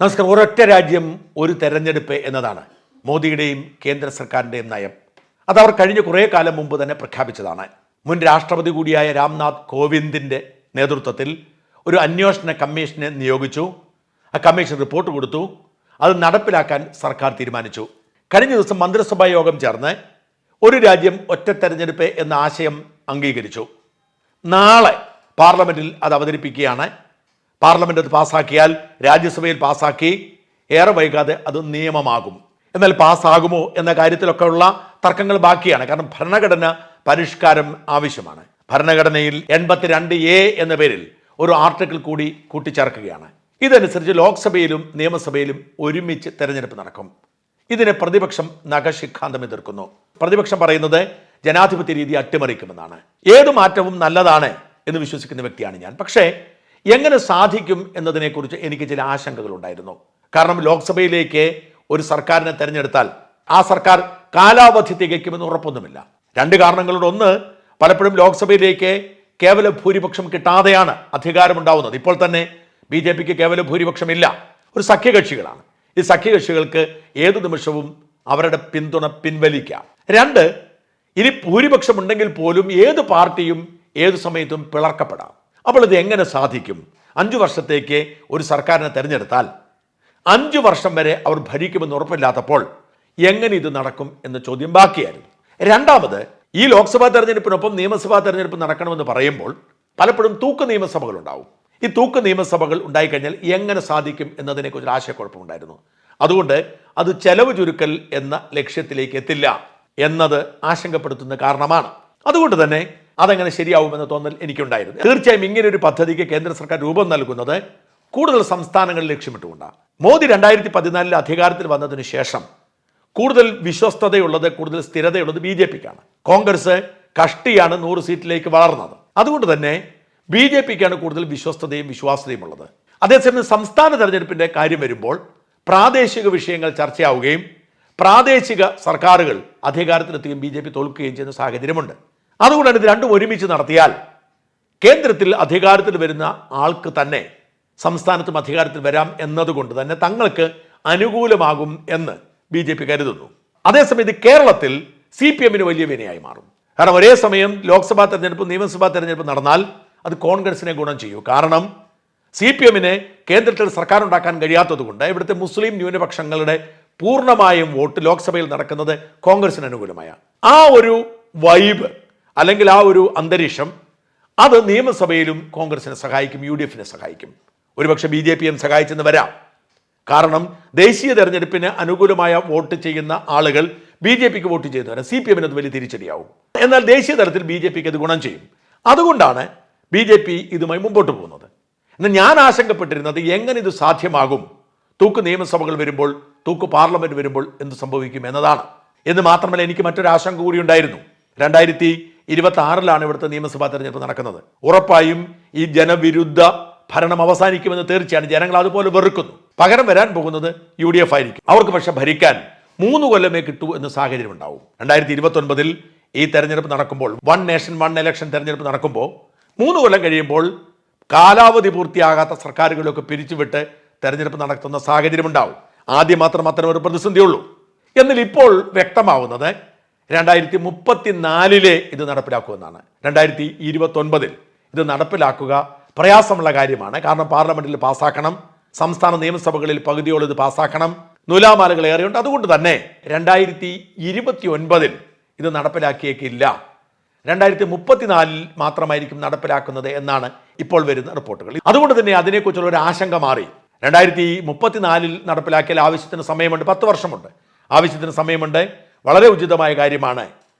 നമസ്കാരം. ഒരൊറ്റ രാജ്യം ഒരു തെരഞ്ഞെടുപ്പ് എന്നതാണ് മോദിയുടെയും കേന്ദ്ര സർക്കാരിൻ്റെയും നയം. അതവർ കഴിഞ്ഞ കുറേ കാലം മുമ്പ് തന്നെ പ്രഖ്യാപിച്ചതാണ്. മുൻ രാഷ്ട്രപതി കൂടിയായ രാംനാഥ് കോവിന്ദിൻ്റെ നേതൃത്വത്തിൽ ഒരു അന്വേഷണ കമ്മീഷനെ നിയോഗിച്ചു. ആ കമ്മീഷൻ റിപ്പോർട്ട് കൊടുത്തു. അത് നടപ്പിലാക്കാൻ സർക്കാർ തീരുമാനിച്ചു. കഴിഞ്ഞ ദിവസം മന്ത്രിസഭാ യോഗം ചേർന്ന് ഒരു രാജ്യം ഒറ്റ തെരഞ്ഞെടുപ്പ് എന്ന ആശയം അംഗീകരിച്ചു. നാളെ പാർലമെൻറ്റിൽ അത് അവതരിപ്പിക്കുകയാണ്. പാർലമെൻറ്റ് അത് പാസ്സാക്കിയാൽ രാജ്യസഭയിൽ പാസ്സാക്കി ഏറെ വൈകാതെ അത് നിയമമാകും. എന്നാൽ പാസ്സാകുമോ എന്ന കാര്യത്തിലൊക്കെ ഉള്ള തർക്കങ്ങൾ ബാക്കിയാണ്. കാരണം ഭരണഘടന പരിഷ്കാരം ആവശ്യമാണ്. ഭരണഘടനയിൽ 82A എന്ന പേരിൽ ഒരു ആർട്ടിക്കിൾ കൂടി കൂട്ടിച്ചേർക്കുകയാണ്. ഇതനുസരിച്ച് ലോക്സഭയിലും നിയമസഭയിലും ഒരുമിച്ച് തെരഞ്ഞെടുപ്പ് നടക്കും. ഇതിനെ പ്രതിപക്ഷം നഖശിഖാന്തം എതിർക്കുന്നു. പ്രതിപക്ഷം പറയുന്നത് ജനാധിപത്യ രീതി അട്ടിമറിക്കുമെന്നാണ്. ഏത് മാറ്റവും നല്ലതാണ് എന്ന് വിശ്വസിക്കുന്ന വ്യക്തിയാണ് ഞാൻ. പക്ഷേ എങ്ങനെ സാധിക്കും എന്നതിനെക്കുറിച്ച് എനിക്ക് ചില ആശങ്കകളുണ്ടായിരുന്നു. കാരണം ലോക്സഭയിലേക്ക് ഒരു സർക്കാരിനെ തെരഞ്ഞെടുത്താൽ ആ സർക്കാർ കാലാവധി തികയ്ക്കുമെന്ന് ഉറപ്പൊന്നുമില്ല. രണ്ട് കാരണങ്ങളുണ്ട്. ഒന്ന്, പലപ്പോഴും ലോക്സഭയിലേക്ക് കേവല ഭൂരിപക്ഷം കിട്ടാതെയാണ് അധികാരമുണ്ടാവുന്നത്. ഇപ്പോൾ തന്നെ BJPക്ക് കേവല ഭൂരിപക്ഷമില്ല. ഒരു സഖ്യകക്ഷികളാണ്. ഈ സഖ്യകക്ഷികൾക്ക് ഏതു നിമിഷവും അവരുടെ പിന്തുണ പിൻവലിക്കാം. രണ്ട്, ഇനി ഭൂരിപക്ഷം ഉണ്ടെങ്കിൽ പോലും ഏത് പാർട്ടിയും ഏതു സമയത്തും പിളർക്കപ്പെടാം. അപ്പോൾ ഇത് എങ്ങനെ സാധിക്കും? 5 വർഷത്തേക്ക് ഒരു സർക്കാരിനെ തെരഞ്ഞെടുത്താൽ 5 വർഷം വരെ അവർ ഭരിക്കുമെന്ന് ഉറപ്പില്ലാത്തപ്പോൾ എങ്ങനെ ഇത് നടക്കും എന്ന ചോദ്യം ബാക്കിയായിരുന്നു. രണ്ടാമത്, ഈ ലോക്സഭാ തെരഞ്ഞെടുപ്പിനൊപ്പം നിയമസഭാ തെരഞ്ഞെടുപ്പ് നടക്കണമെന്ന് പറയുമ്പോൾ പലപ്പോഴും തൂക്ക് നിയമസഭകൾ ഉണ്ടാവും. ഈ തൂക്ക് നിയമസഭകൾ ഉണ്ടായിക്കഴിഞ്ഞാൽ എങ്ങനെ സാധിക്കും എന്നതിനെക്കുറിച്ച് ആശയക്കുഴപ്പമുണ്ടായിരുന്നു. അതുകൊണ്ട് അത് ചെലവ് ചുരുക്കൽ എന്ന ലക്ഷ്യത്തിലേക്ക് എത്തില്ല എന്നത് ആശങ്കപ്പെടുത്തുന്ന കാരണമാണ്. അതുകൊണ്ട് തന്നെ അതെങ്ങനെ ശരിയാവുമെന്ന തോന്നൽ എനിക്കുണ്ടായിരുന്നു. തീർച്ചയായും ഇങ്ങനെ ഒരു പദ്ധതിക്ക് കേന്ദ്ര സർക്കാർ രൂപം നൽകുന്നത് കൂടുതൽ സംസ്ഥാനങ്ങളിൽ ലക്ഷ്യമിട്ടുകൊണ്ടാണ്. മോദി 2014 അധികാരത്തിൽ വന്നതിന് ശേഷം കൂടുതൽ വിശ്വസ്തതയുള്ളത്, കൂടുതൽ സ്ഥിരതയുള്ളത് BJPക്കാണ്. കോൺഗ്രസ് കഷ്ടിയാണ് 100 സീറ്റിലേക്ക് വളർന്നത്. അതുകൊണ്ട് തന്നെ BJPക്കാണ് കൂടുതൽ വിശ്വസ്തതയും വിശ്വാസ്യതയും ഉള്ളത്. അതേസമയം സംസ്ഥാന തെരഞ്ഞെടുപ്പിൻ്റെ കാര്യം വരുമ്പോൾ പ്രാദേശിക വിഷയങ്ങൾ ചർച്ചയാവുകയും പ്രാദേശിക സർക്കാരുകൾ അധികാരത്തിലെത്തുകയും BJP തോൽക്കുകയും ചെയ്യുന്ന സാഹചര്യമുണ്ട്. അതുകൊണ്ടാണ് ഇത് രണ്ടും ഒരുമിച്ച് നടത്തിയാൽ കേന്ദ്രത്തിൽ അധികാരത്തിൽ വരുന്ന ആൾക്ക് തന്നെ സംസ്ഥാനത്തും അധികാരത്തിൽ വരാം എന്നതുകൊണ്ട് തന്നെ തങ്ങൾക്ക് അനുകൂലമാകും എന്ന് BJP കരുതുന്നു. അതേസമയം ഇത് കേരളത്തിൽ CPMന് വലിയ വിനയായി മാറും. കാരണം ഒരേ സമയം ലോക്സഭാ തെരഞ്ഞെടുപ്പ് നിയമസഭാ തെരഞ്ഞെടുപ്പ് നടന്നാൽ അത് കോൺഗ്രസിനെ ഗുണം ചെയ്യൂ. കാരണം CPMന് കേന്ദ്രത്തിൽ സർക്കാർ ഉണ്ടാക്കാൻ കഴിയാത്തത് കൊണ്ട് ഇവിടുത്തെ മുസ്ലിം ന്യൂനപക്ഷങ്ങളുടെ പൂർണ്ണമായും വോട്ട് ലോക്സഭയിൽ നടക്കുന്നത് കോൺഗ്രസിന് അനുകൂലമായ ആ ഒരു വൈബ് അല്ലെങ്കിൽ ആ ഒരു അന്തരീക്ഷം അത് നിയമസഭയിലും കോൺഗ്രസിനെ സഹായിക്കും, UDFനെ സഹായിക്കും. ഒരുപക്ഷെ BJPയും സഹായിച്ചെന്ന് വരാം. കാരണം ദേശീയ തെരഞ്ഞെടുപ്പിന് അനുകൂലമായ വോട്ട് ചെയ്യുന്ന ആളുകൾ BJPക്ക് വോട്ട് ചെയ്തു വരാം. CPMന് അത് വലിയ തിരിച്ചടിയാവും. എന്നാൽ ദേശീയ തലത്തിൽ BJPക്ക് അത് ഗുണം ചെയ്യും. അതുകൊണ്ടാണ് BJP ഇതുമായി മുമ്പോട്ട് പോകുന്നത്. എന്നാൽ ഞാൻ ആശങ്കപ്പെട്ടിരുന്നത് എങ്ങനെ ഇത് സാധ്യമാകും, തൂക്ക് നിയമസഭകൾ വരുമ്പോൾ, തൂക്ക് പാർലമെന്റ് വരുമ്പോൾ എന്ത് സംഭവിക്കും എന്നതാണ്. എന്ന് മാത്രമല്ല, എനിക്ക് മറ്റൊരു ആശങ്ക കൂടി ഉണ്ടായിരുന്നു. 2026 ഇവിടുത്തെ നിയമസഭാ തെരഞ്ഞെടുപ്പ് നടക്കുന്നത്. ഉറപ്പായും ഈ ജനവിരുദ്ധ ഭരണം അവസാനിക്കുമെന്ന് തീർച്ചയാണ്. ജനങ്ങൾ അതുപോലെ വെറുക്കുന്നു. പകരം വരാൻ പോകുന്നത് UDF ആയിരിക്കും. അവർക്ക് പക്ഷെ ഭരിക്കാൻ 3 കൊല്ലമേ കിട്ടൂ എന്ന സാഹചര്യം ഉണ്ടാവും. 2029 ഈ തെരഞ്ഞെടുപ്പ് നടക്കുമ്പോൾ, 1 നേഷൻ 1 ഇലക്ഷൻ തെരഞ്ഞെടുപ്പ് നടക്കുമ്പോൾ 3 കൊല്ലം കഴിയുമ്പോൾ കാലാവധി പൂർത്തിയാകാത്ത സർക്കാരുകളൊക്കെ പിരിച്ചുവിട്ട് തെരഞ്ഞെടുപ്പ് നടത്തുന്ന സാഹചര്യം ഉണ്ടാവും. ആദ്യം മാത്രം അത്തരം ഒരു പ്രതിസന്ധിയുള്ളൂ. എന്നാൽ ഇപ്പോൾ വ്യക്തമാവുന്നത് 2034 ഇത് നടപ്പിലാക്കുമെന്നാണ്. 2029 ഇത് നടപ്പിലാക്കുക പ്രയാസമുള്ള കാര്യമാണ്. കാരണം പാർലമെന്റിൽ പാസ്സാക്കണം, സംസ്ഥാന നിയമസഭകളിൽ പകുതിയോളം ഇത് പാസ്സാക്കണം, നൂലാമാലകൾ ഏറെയുണ്ട്. അതുകൊണ്ട് തന്നെ 2029 ഇത് നടപ്പിലാക്കിയേക്കില്ല. 2034 മാത്രമായിരിക്കും നടപ്പിലാക്കുന്നത് എന്നാണ് ഇപ്പോൾ വരുന്ന റിപ്പോർട്ടുകൾ. അതുകൊണ്ട് തന്നെ അതിനെക്കുറിച്ചുള്ള ഒരു ആശങ്ക മാറി. 2034 നടപ്പിലാക്കിയാൽ ആവശ്യത്തിന് സമയമുണ്ട്, 10 വർഷമുണ്ട്, ആവശ്യത്തിന് സമയമുണ്ട്. വളരെ ഉചിതമായ കാര്യമാണ്.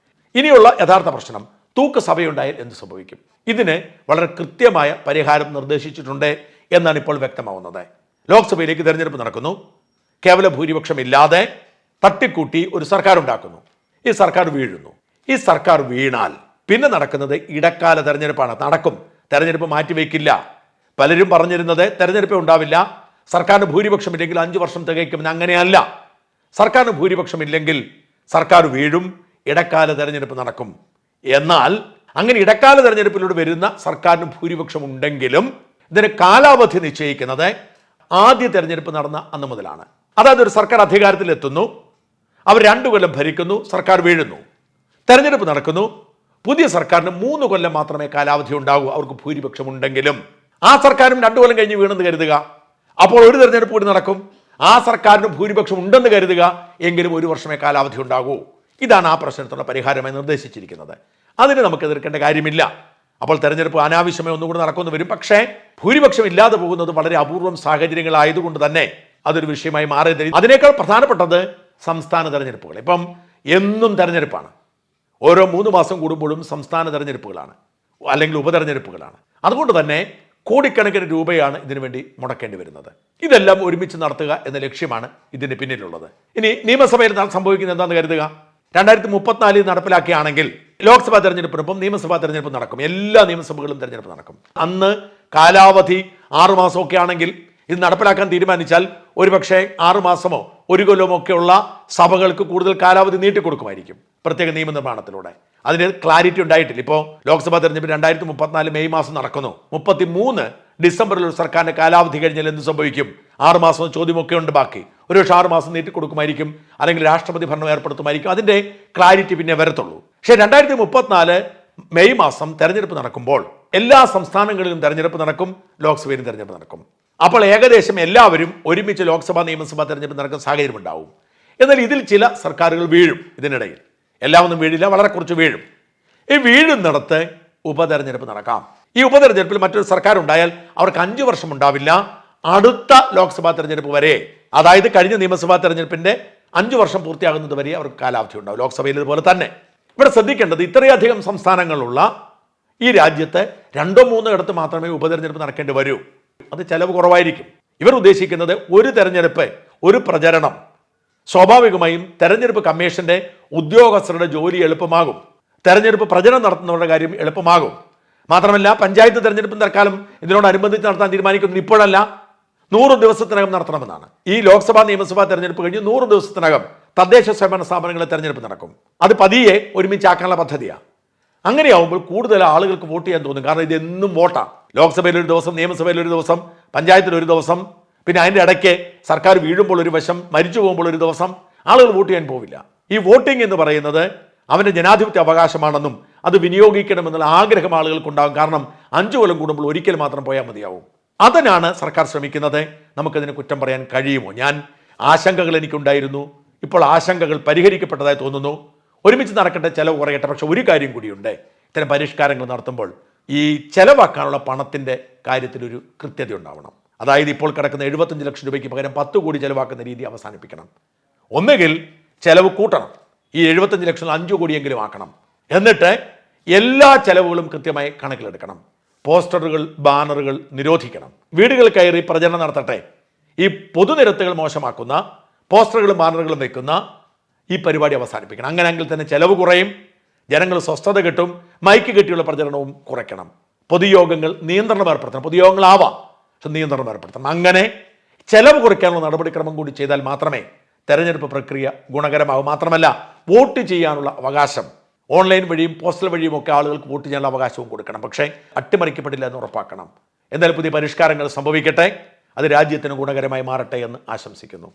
ഇനിയുള്ള യഥാർത്ഥ പ്രശ്നം തൂക്ക് സഭയുണ്ടായാൽ എന്ത് സംഭവിക്കും? ഇതിന് വളരെ കൃത്യമായ പരിഹാരം നിർദ്ദേശിച്ചിട്ടുണ്ട് എന്നാണ് ഇപ്പോൾ വ്യക്തമാവുന്നത്. ലോക്സഭയിലേക്ക് തെരഞ്ഞെടുപ്പ് നടക്കുന്നു. കേവല ഭൂരിപക്ഷം ഇല്ലാതെ തട്ടിക്കൂട്ടി ഒരു സർക്കാർ ഉണ്ടാക്കുന്നു. ഈ സർക്കാർ വീഴുന്നു. ഈ സർക്കാർ വീണാൽ പിന്നെ നടക്കുന്നത് ഇടക്കാല തെരഞ്ഞെടുപ്പാണ്. നടക്കും, തെരഞ്ഞെടുപ്പ് മാറ്റിവെക്കില്ല. പലരും പറഞ്ഞിരുന്നത് തെരഞ്ഞെടുപ്പേ ഉണ്ടാവില്ല, സർക്കാരിന് ഭൂരിപക്ഷം ഇല്ലെങ്കിൽ 5 വർഷം തികയ്ക്കുമെന്ന്. അങ്ങനെയല്ല. സർക്കാരിന് ഭൂരിപക്ഷം ഇല്ലെങ്കിൽ സർക്കാർ വീഴും, ഇടക്കാല തെരഞ്ഞെടുപ്പ് നടക്കും. എന്നാൽ അങ്ങനെ ഇടക്കാല തെരഞ്ഞെടുപ്പിലൂടെ വരുന്ന സർക്കാരിന് ഭൂരിപക്ഷം ഉണ്ടെങ്കിലും ഇതിന് കാലാവധി നിശ്ചയിക്കുന്നത് ആദ്യ തെരഞ്ഞെടുപ്പ് നടന്ന അന്ന് മുതലാണ്. അതായത് ഒരു സർക്കാർ അധികാരത്തിലെത്തുന്നു, അവർ 2 കൊല്ലം ഭരിക്കുന്നു, സർക്കാർ വീഴുന്നു, തെരഞ്ഞെടുപ്പ് നടക്കുന്നു. പുതിയ സർക്കാരിന് 3 കൊല്ലം മാത്രമേ കാലാവധി ഉണ്ടാകൂ, അവർക്ക് ഭൂരിപക്ഷം ഉണ്ടെങ്കിലും. ആ സർക്കാരും 2 കൊല്ലം കഴിഞ്ഞ് വീണെന്ന് കരുതുക, അപ്പോൾ ഒരു തെരഞ്ഞെടുപ്പ് കൂടി നടക്കും. ആ സർക്കാരിന് ഭൂരിപക്ഷം ഉണ്ടെന്ന് കരുതുക, എങ്കിലും 1 വർഷമേ കാലാവധി ഉണ്ടാകൂ. ഇതാണ് ആ പ്രശ്നത്തിനുള്ള പരിഹാരമായി നിർദ്ദേശിച്ചിരിക്കുന്നത്. അതിന് നമുക്ക് എതിർക്കേണ്ട കാര്യമില്ല. അപ്പോൾ തെരഞ്ഞെടുപ്പ് അനാവശ്യമായി ഒന്നുകൂടി നടക്കുമെന്ന് വരും. പക്ഷേ ഭൂരിപക്ഷം ഇല്ലാതെ പോകുന്നത് വളരെ അപൂർവം സാഹചര്യങ്ങളായതുകൊണ്ട് തന്നെ അതൊരു വിഷയമായി മാറി. അതിനേക്കാൾ പ്രധാനപ്പെട്ടത് സംസ്ഥാന തെരഞ്ഞെടുപ്പുകൾ. ഇപ്പം എന്നും തെരഞ്ഞെടുപ്പാണ്. ഓരോ 3 മാസം കൂടുമ്പോഴും സംസ്ഥാന തെരഞ്ഞെടുപ്പുകളാണ്, അല്ലെങ്കിൽ ഉപതെരഞ്ഞെടുപ്പുകളാണ്. അതുകൊണ്ട് തന്നെ കോടിക്കണക്കിന് രൂപയാണ് ഇതിനു വേണ്ടി മുടക്കേണ്ടി വരുന്നത്. ഇതെല്ലാം ഒരുമിച്ച് നടത്തുക എന്ന ലക്ഷ്യമാണ് ഇതിന് പിന്നിലുള്ളത്. ഇനി നിയമസഭയിൽ സംഭവിക്കുന്നത് എന്താണെന്ന് കരുതുക. 2034 നടപ്പിലാക്കിയാണെങ്കിൽ ലോക്സഭാ തെരഞ്ഞെടുപ്പിനൊപ്പം നിയമസഭാ തെരഞ്ഞെടുപ്പ് നടക്കും. എല്ലാ നിയമസഭകളും തെരഞ്ഞെടുപ്പ് നടക്കും. അന്ന് കാലാവധി 6 മാസമൊക്കെ ആണെങ്കിൽ ഇത് നടപ്പിലാക്കാൻ തീരുമാനിച്ചാൽ ഒരുപക്ഷെ 6 മാസമോ 1 കൊല്ലമോ ഒക്കെയുള്ള സഭകൾക്ക് കൂടുതൽ കാലാവധി നീട്ടിക്കൊടുക്കുമായിരിക്കും പ്രത്യേക നിയമനിർമ്മാണത്തിലൂടെ. അതിന് ക്ലാരിറ്റി ഉണ്ടായിട്ടില്ല. ഇപ്പോൾ ലോക്സഭാ തെരഞ്ഞെടുപ്പ് 2034 മെയ് മാസം നടക്കുന്നു. 33 ഡിസംബറിൽ ഒരു സർക്കാരിന്റെ കാലാവധി കഴിഞ്ഞാൽ എന്ത് സംഭവിക്കും? 6 മാസം ചോദ്യമൊക്കെ ഉണ്ട് ബാക്കി. ഒരുപക്ഷെ 6 മാസം നീട്ടിക്കൊടുക്കുമായിരിക്കും, അല്ലെങ്കിൽ രാഷ്ട്രപതി ഭരണം ഏർപ്പെടുത്തുമായിരിക്കും. അതിന്റെ ക്ലാരിറ്റി പിന്നെ വരത്തുള്ളൂ. പക്ഷേ 2034 മെയ് മാസം തെരഞ്ഞെടുപ്പ് നടക്കുമ്പോൾ എല്ലാ സംസ്ഥാനങ്ങളിലും തെരഞ്ഞെടുപ്പ് നടക്കും, ലോക്സഭയിലും തെരഞ്ഞെടുപ്പ് നടക്കും. അപ്പോൾ ഏകദേശം എല്ലാവരും ഒരുമിച്ച് ലോക്സഭാ നിയമസഭാ തെരഞ്ഞെടുപ്പ് നടക്കുന്ന സാഹചര്യം ഉണ്ടാവും. എന്നാൽ ഇതിൽ ചില സർക്കാരുകൾ വീഴും. ഇതിനിടയിൽ എല്ലാമൊന്നും വീഴില്ല, വളരെ കുറച്ച് വീഴും. ഈ വീഴുന്നിടത്ത് ഉപതെരഞ്ഞെടുപ്പ് നടക്കാം. ഈ ഉപതെരഞ്ഞെടുപ്പിൽ മറ്റൊരു സർക്കാർ ഉണ്ടായാൽ അവർക്ക് 5 വർഷം ഉണ്ടാവില്ല, അടുത്ത ലോക്സഭാ തെരഞ്ഞെടുപ്പ് വരെ. അതായത് കഴിഞ്ഞ നിയമസഭാ തെരഞ്ഞെടുപ്പിന്റെ 5 വർഷം പൂർത്തിയാകുന്നത് വരെ അവർക്ക് കാലാവധി ഉണ്ടാവും. ലോക്സഭയിൽ ഇതുപോലെ തന്നെ. ഇവിടെ ശ്രദ്ധിക്കേണ്ടത്, ഇത്രയധികം സംസ്ഥാനങ്ങളുള്ള ഈ രാജ്യത്ത് 2-3 ഇടത്ത് മാത്രമേ ഉപതെരഞ്ഞെടുപ്പ് നടക്കേണ്ടി വരൂ. അത് ചെലവ് കുറവായിരിക്കും. ഇവർ ഉദ്ദേശിക്കുന്നത് ഒരു തെരഞ്ഞെടുപ്പ്, ഒരു പ്രചരണം. സ്വാഭാവികമായും തെരഞ്ഞെടുപ്പ് കമ്മീഷന്റെ ഉദ്യോഗസ്ഥരുടെ ജോലി എളുപ്പമാകും, തെരഞ്ഞെടുപ്പ് പ്രചരണം നടത്തുന്നവരുടെ കാര്യം എളുപ്പമാകും. മാത്രമല്ല, പഞ്ചായത്ത് തെരഞ്ഞെടുപ്പ് തൽക്കാലം ഇതിനോടനുബന്ധിച്ച് നടത്താൻ തീരുമാനിക്കുന്നത് ഇപ്പോഴല്ല, 100 ദിവസത്തിനകം നടത്തണമെന്നാണ്. ഈ ലോക്സഭാ നിയമസഭാ തെരഞ്ഞെടുപ്പ് കഴിഞ്ഞ് 100 ദിവസത്തിനകം തദ്ദേശ സ്വയംഭരണ സ്ഥാപനങ്ങളെ തെരഞ്ഞെടുപ്പ് നടക്കും. അത് പതിയെ ഒരുമിച്ചാക്കാനുള്ള പദ്ധതിയാണ്. അങ്ങനെയാവുമ്പോൾ കൂടുതൽ ആളുകൾക്ക് വോട്ട് ചെയ്യാൻ തോന്നും. കാരണം ഇതെന്നും വോട്ടാണ്. ലോക്സഭയിൽ ഒരു ദിവസം, നിയമസഭയിൽ ഒരു ദിവസം, പഞ്ചായത്തിൽ ഒരു ദിവസം, പിന്നെ അതിൻ്റെ ഇടയ്ക്ക് സർക്കാർ വീഴുമ്പോൾ ഒരു വശം, മരിച്ചു പോകുമ്പോൾ ഒരു ദിവസം. ആളുകൾ വോട്ട് ചെയ്യാൻ പോവില്ല. ഈ വോട്ടിംഗ് എന്ന് പറയുന്നത് അവൻ്റെ ജനാധിപത്യ അവകാശമാണെന്നും അത് വിനിയോഗിക്കണമെന്നുള്ള ആഗ്രഹം ആളുകൾക്കുണ്ടാകും. കാരണം 5 കൊല്ലം കൂടുമ്പോൾ ഒരിക്കൽ മാത്രം പോയാൽ മതിയാവും. അതിനാണ് സർക്കാർ ശ്രമിക്കുന്നത്. നമുക്കതിന് കുറ്റം പറയാൻ കഴിയുമോ? ആശങ്കകൾ എനിക്കുണ്ടായിരുന്നു. ഇപ്പോൾ ആശങ്കകൾ പരിഹരിക്കപ്പെട്ടതായി തോന്നുന്നു. ഒരുമിച്ച് നടക്കേണ്ട ചെലവ് കുറയട്ടെ. പക്ഷെ ഒരു കാര്യം കൂടിയുണ്ട്. ഇത്തരം പരിഷ്കാരങ്ങൾ നടത്തുമ്പോൾ ഈ ചെലവാക്കാനുള്ള പണത്തിൻ്റെ കാര്യത്തിലൊരു കൃത്യത ഉണ്ടാവണം. അതായത് ഇപ്പോൾ കിടക്കുന്ന 75 ലക്ഷം രൂപയ്ക്ക് പകരം 10 കോടി ചെലവാക്കുന്ന രീതി അവസാനിപ്പിക്കണം. ഒന്നുകിൽ ചെലവ് കൂട്ടണം, ഈ 75 ലക്ഷം 5 കോടിയെങ്കിലും ആക്കണം. എന്നിട്ട് എല്ലാ ചെലവുകളും കൃത്യമായി കണക്കിലെടുക്കണം. പോസ്റ്ററുകൾ, ബാനറുകൾ നിരോധിക്കണം. വീടുകൾ കയറി പ്രചരണം നടത്തട്ടെ. ഈ പൊതുനിരത്തുകൾ മോശമാക്കുന്ന പോസ്റ്ററുകളും ബാനറുകളും വയ്ക്കുന്ന ഈ പരിപാടി അവസാനിപ്പിക്കണം. അങ്ങനെയെങ്കിൽ തന്നെ ചെലവ് കുറയും, ജനങ്ങൾ സ്വസ്ഥത കിട്ടും, മൈക്ക് കെട്ടിയുള്ള പ്രചരണവും കുറയ്ക്കണം. പൊതുയോഗങ്ങൾ നിയന്ത്രണം ഏർപ്പെടുത്തണം. പൊതുയോഗങ്ങളാവാം, പക്ഷെ നിയന്ത്രണം ഏർപ്പെടുത്തണം. അങ്ങനെ ചെലവ് കുറയ്ക്കാനുള്ള നടപടിക്രമം കൂടി ചെയ്താൽ മാത്രമേ തെരഞ്ഞെടുപ്പ് പ്രക്രിയ ഗുണകരമാകും. മാത്രമല്ല, വോട്ട് ചെയ്യാനുള്ള അവകാശം ഓൺലൈൻ വഴിയും പോസ്റ്റൽ വഴിയും ഒക്കെ ആളുകൾക്ക് വോട്ട് ചെയ്യാനുള്ള അവകാശവും കൊടുക്കണം. പക്ഷേ അട്ടിമറിക്കപ്പെടില്ല എന്ന് ഉറപ്പാക്കണം. എന്തായാലും പുതിയ പരിഷ്കാരങ്ങൾ സംഭവിക്കട്ടെ, അത് രാജ്യത്തിന് ഗുണകരമായി മാറട്ടെ എന്ന് ആശംസിക്കുന്നു.